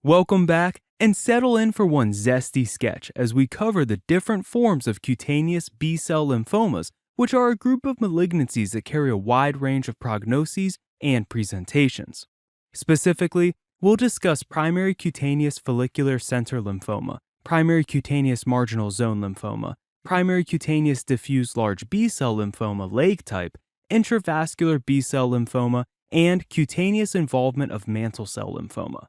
Welcome back, and settle in for one zesty sketch as we cover the different forms of cutaneous B-cell lymphomas, which are a group of malignancies that carry a wide range of prognoses and presentations. Specifically, we'll discuss primary cutaneous follicular center lymphoma, primary cutaneous marginal zone lymphoma, primary cutaneous diffuse large B-cell lymphoma leg type, intravascular B-cell lymphoma, and cutaneous involvement of mantle cell lymphoma.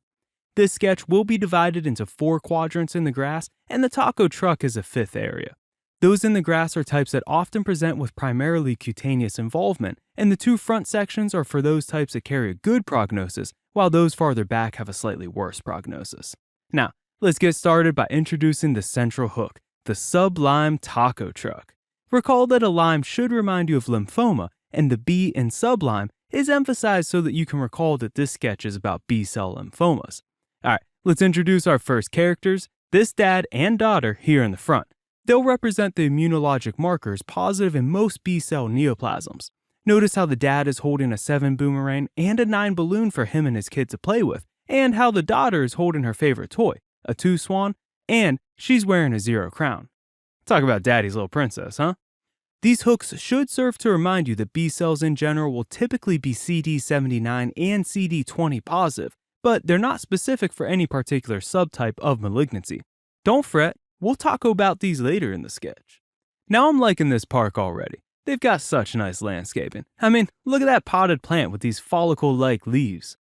This sketch will be divided into 4 quadrants in the grass, and the taco truck is a 5th area. Those in the grass are types that often present with primarily cutaneous involvement, and the 2 front sections are for those types that carry a good prognosis, while those farther back have a slightly worse prognosis. Now, let's get started by introducing the central hook, the sublime taco truck. Recall that a lime should remind you of lymphoma, and the B in sublime is emphasized so that you can recall that this sketch is about B-cell lymphomas. Alright, let's introduce our first characters, this dad and daughter here in the front. They'll represent the immunologic markers positive in most B-cell neoplasms. Notice how the dad is holding a 7 boomerang and a 9 balloon for him and his kid to play with, and how the daughter is holding her favorite toy, a 2 swan, and she's wearing a 0 crown. Talk about daddy's little princess, huh? These hooks should serve to remind you that B cells in general will typically be CD79 and CD20 positive, but they're not specific for any particular subtype of malignancy. Don't fret, we'll talk about these later in the sketch. Now I'm liking this park already. They've got such nice landscaping. I mean, look at that potted plant with these follicle-like leaves.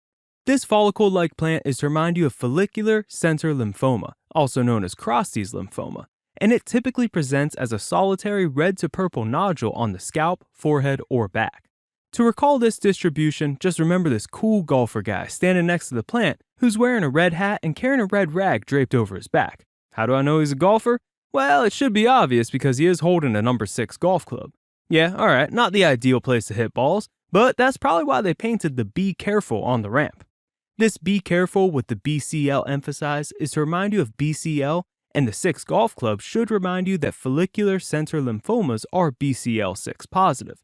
This follicle-like plant is to remind you of follicular center lymphoma, also known as Crosti's lymphoma, and it typically presents as a solitary red to purple nodule on the scalp, forehead, or back. To recall this distribution, just remember this cool golfer guy standing next to the plant who's wearing a red hat and carrying a red rag draped over his back. How do I know he's a golfer? Well, it should be obvious because he is holding a number 6 golf club. Yeah, alright, not the ideal place to hit balls, but that's probably why they painted the "Be Careful" on the ramp. This "Be Careful" with the BCL emphasized is to remind you of BCL, and the 6 golf club should remind you that follicular center lymphomas are BCL6 positive.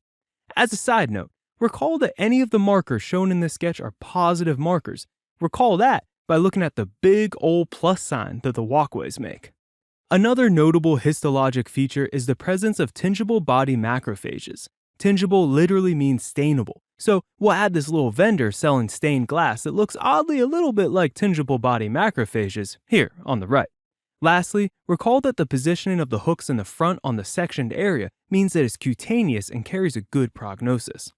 As a side note, recall that any of the markers shown in this sketch are positive markers. Recall that by looking at the big old plus sign that the walkways make. Another notable histologic feature is the presence of tingible body macrophages. Tingible literally means stainable, so we'll add this little vendor selling stained glass that looks oddly a little bit like tingible body macrophages here on the right. Lastly, recall that the positioning of the hooks in the front on the sectioned area means that it's cutaneous and carries a good prognosis.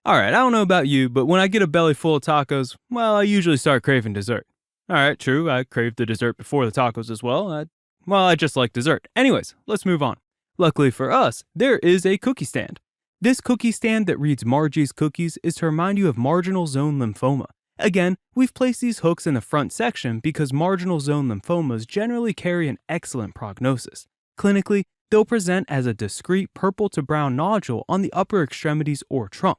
Alright, I don't know about you, but when I get a belly full of tacos, well, I usually start craving dessert. Alright, true, I craved the dessert before the tacos as well. I just like dessert. Anyways, let's move on. Luckily for us, there is a cookie stand. This cookie stand that reads Margie's Cookies is to remind you of marginal zone lymphoma. Again, we've placed these hooks in the front section because marginal zone lymphomas generally carry an excellent prognosis. Clinically, they'll present as a discrete purple to brown nodule on the upper extremities or trunk.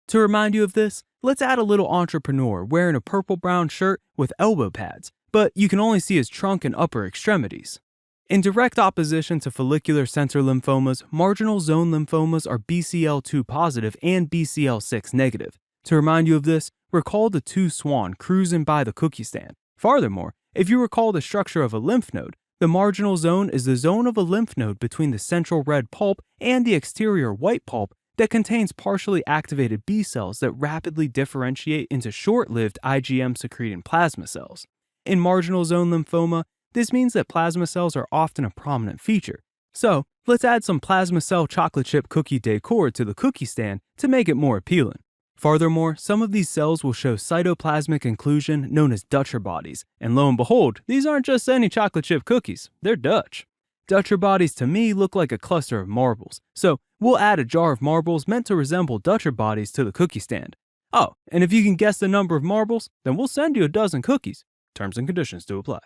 To remind you of this, let's add a little entrepreneur wearing a purple-brown shirt with elbow pads, but you can only see his trunk and upper extremities. In direct opposition to follicular center lymphomas, marginal zone lymphomas are BCL2 positive and BCL6 negative. To remind you of this, recall the 2 swan cruising by the cookie stand. Furthermore, if you recall the structure of a lymph node, the marginal zone is the zone of a lymph node between the central red pulp and the exterior white pulp that contains partially activated B cells that rapidly differentiate into short-lived IgM-secreting plasma cells. In marginal zone lymphoma, this means that plasma cells are often a prominent feature. So, let's add some plasma cell chocolate chip cookie decor to the cookie stand to make it more appealing. Furthermore, some of these cells will show cytoplasmic inclusion known as Dutcher bodies, and lo and behold, these aren't just any chocolate chip cookies, they're Dutch. Dutcher bodies to me look like a cluster of marbles, so we'll add a jar of marbles meant to resemble Dutcher bodies to the cookie stand. Oh, and if you can guess the number of marbles, then we'll send you a dozen cookies. Terms and conditions do apply.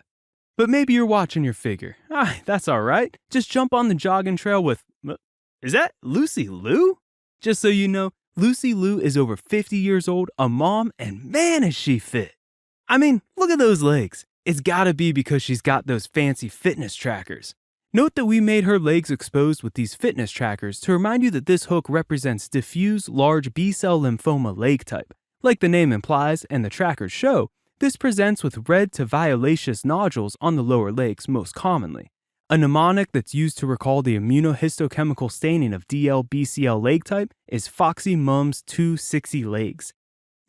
But maybe you're watching your figure. That's alright. Just jump on the jogging trail with... Is that Lucy Liu? Just so you know, Lucy Liu is over 50 years old, a mom, and man is she fit. I mean, look at those legs. It's gotta be because she's got those fancy fitness trackers. Note that we made her legs exposed with these fitness trackers to remind you that this hook represents diffuse large B-cell lymphoma leg type. Like the name implies and the trackers show, This presents with red to violaceous nodules on the lower legs most commonly. A mnemonic that's used to recall the immunohistochemical staining of DLBCL leg type is Foxy Mum's 260 legs.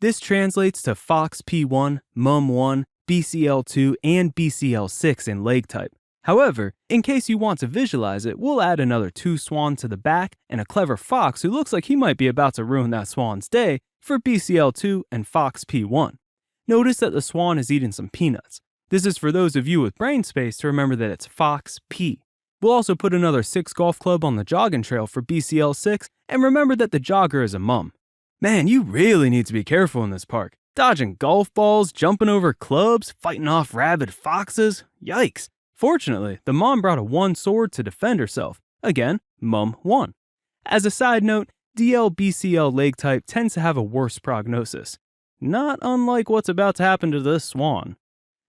This translates to FOXP1, MUM1, BCL2, and BCL6 in leg type. However, in case you want to visualize it, we'll add another 2 swan to the back and a clever fox who looks like he might be about to ruin that swan's day for BCL2 and FOXP1. Notice that the swan is eating some peanuts. This is for those of you with brain space to remember that it's FOXP. We'll also put another 6 golf club on the jogging trail for BCL6 and remember that the jogger is a mum. Man, you really need to be careful in this park. Dodging golf balls, jumping over clubs, fighting off rabid foxes. Yikes. Fortunately, the mom brought a 1 sword to defend herself. Again, mum won. As a side note, DLBCL leg type tends to have a worse prognosis. Not unlike what's about to happen to this swan.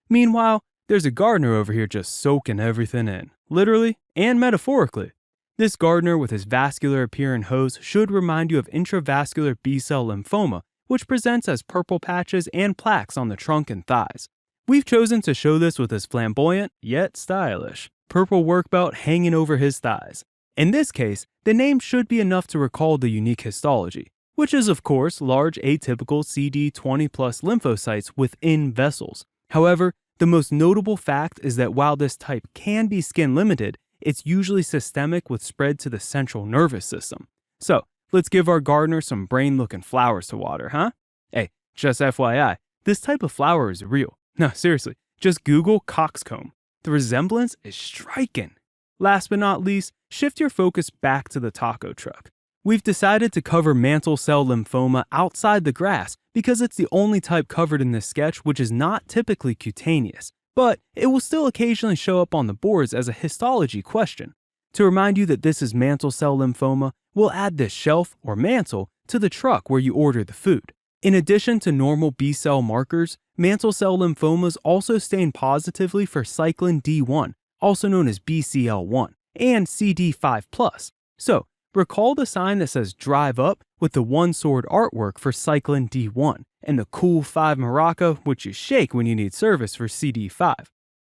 Meanwhile, there's a gardener over here just soaking everything in, literally and metaphorically. This gardener with his vascular appearing hose should remind you of intravascular B-cell lymphoma, which presents as purple patches and plaques on the trunk and thighs. We've chosen to show this with his flamboyant, yet stylish, purple work belt hanging over his thighs. In this case, the name should be enough to recall the unique histology, which is of course large atypical CD20+ lymphocytes within vessels. However, the most notable fact is that while this type can be skin limited, it's usually systemic with spread to the central nervous system. So, let's give our gardener some brain-looking flowers to water, huh? Hey, just FYI, this type of flower is real. No, seriously, just Google coxcomb. The resemblance is striking. Last but not least, shift your focus back to the taco truck. We've decided to cover mantle cell lymphoma outside the grass because it's the only type covered in this sketch which is not typically cutaneous, but it will still occasionally show up on the boards as a histology question. To remind you that this is mantle cell lymphoma, we'll add this shelf or mantle to the truck where you order the food. In addition to normal B-cell markers, mantle cell lymphomas also stain positively for cyclin D1, also known as BCL1, and CD5+. So, recall the sign that says drive up with the 1 sword artwork for cyclin D1 and the cool 5 maraca which you shake when you need service for CD5.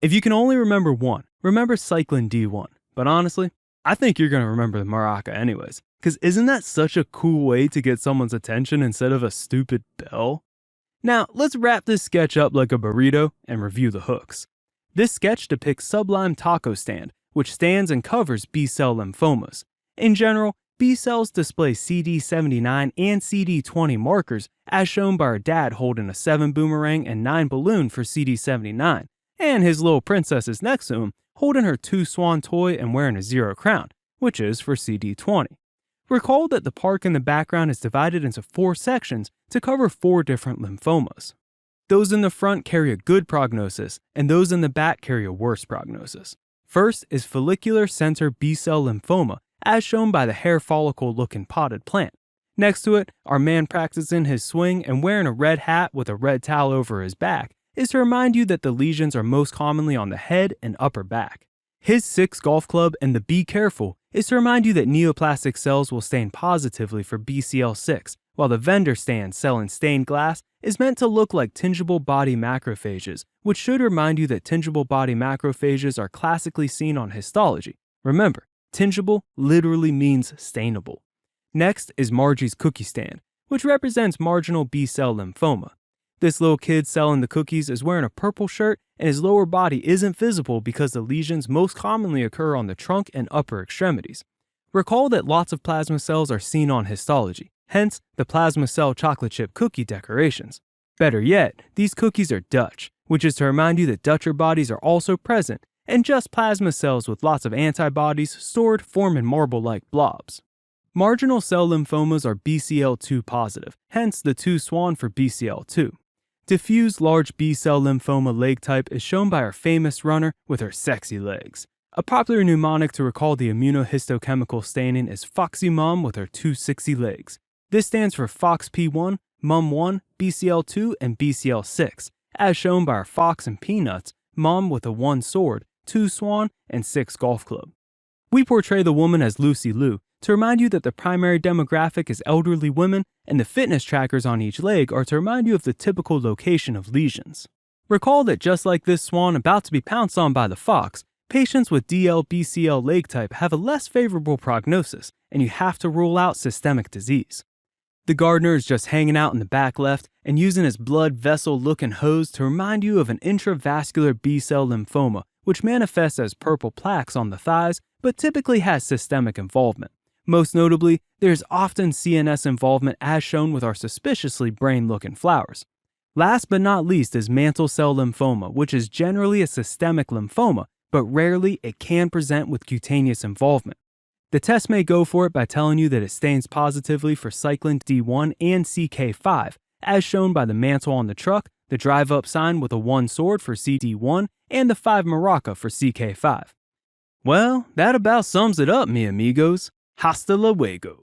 If you can only remember one, remember cyclin D1. But honestly, I think you're going to remember the maraca anyways, because isn't that such a cool way to get someone's attention instead of a stupid bell? Now, let's wrap this sketch up like a burrito and review the hooks. This sketch depicts sublime taco stand, which stands and covers B-cell lymphomas. In general, B-cells display CD79 and CD20 markers as shown by our dad holding a 7 boomerang and 9 balloon for CD79, and his little princess is next to him holding her 2 swan toy and wearing a 0 crown, which is for CD20. Recall that the park in the background is divided into 4 sections to cover 4 different lymphomas. Those in the front carry a good prognosis, and those in the back carry a worse prognosis. First is follicular center B-cell lymphoma, as shown by the hair follicle-looking potted plant. Next to it, our man practicing his swing and wearing a red hat with a red towel over his back is to remind you that the lesions are most commonly on the head and upper back. His 6 golf club and the be careful is to remind you that neoplastic cells will stain positively for BCL6, while the vendor stand selling stained glass is meant to look like tingible body macrophages, which should remind you that tingible body macrophages are classically seen on histology. Remember, tingible literally means stainable. Next is Margie's cookie stand, which represents marginal B-cell lymphoma. This little kid selling the cookies is wearing a purple shirt and his lower body isn't visible because the lesions most commonly occur on the trunk and upper extremities. Recall that lots of plasma cells are seen on histology, hence the plasma cell chocolate chip cookie decorations. Better yet, these cookies are Dutch, which is to remind you that Dutcher bodies are also present and just plasma cells with lots of antibodies stored forming marble-like blobs. Marginal cell lymphomas are BCL2 positive, hence the 2 swan for BCL2. Diffuse large B-cell lymphoma leg type is shown by our famous runner with her sexy legs. A popular mnemonic to recall the immunohistochemical staining is Foxy Mum with her 260 legs. This stands for FOXP1, MUM1, BCL2, and BCL6, as shown by our fox and peanuts, Mum with a 1 sword, 2 swan, and 6 golf club. We portray the woman as Lucy Liu to remind you that the primary demographic is elderly women, and the fitness trackers on each leg are to remind you of the typical location of lesions. Recall that just like this swan about to be pounced on by the fox, patients with DLBCL leg type have a less favorable prognosis, and you have to rule out systemic disease. The gardener is just hanging out in the back left and using his blood vessel-looking hose to remind you of an intravascular B-cell lymphoma, which manifests as purple plaques on the thighs but typically has systemic involvement. Most notably, there is often CNS involvement as shown with our suspiciously brain-looking flowers. Last but not least is mantle cell lymphoma, which is generally a systemic lymphoma, but rarely it can present with cutaneous involvement. The test may go for it by telling you that it stains positively for cyclin D1 and CK5, as shown by the mantle on the truck, the drive-up sign with a 1 sword for CD1, and the 5 maraca for CK5. Well, that about sums it up, mi amigos. Hasta luego.